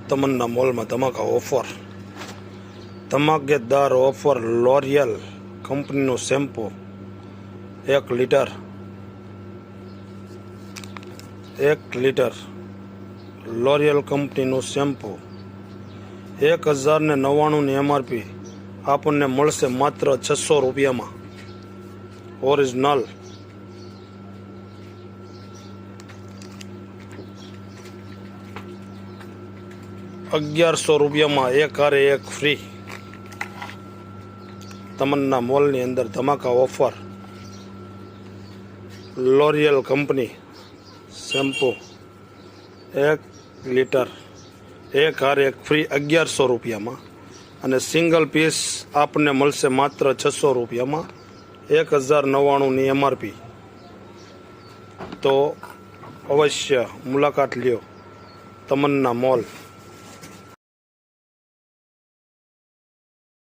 तमन्ना mall में धमाका offer, धमाकेदार offer. L'Oréal company shampoo 1 litre L'Oréal company shampoo 1099 MRP आपने मळशे मात्र 600 रुपया में। ओरिजिनल ₹1100 में एक हारे एक फ्री। तमन्ना मॉल नी अंदर धमाका offer. L'Oréal company shampoo 1 litre एक हार एक फ्री ₹1100 में અને સિંગલ પીસ આપને મળશે માત્ર 600 રૂપિયામાં 1099 MRP। તો અવશ્ય મુલાકાત લ્યો તમન્ના મોલ।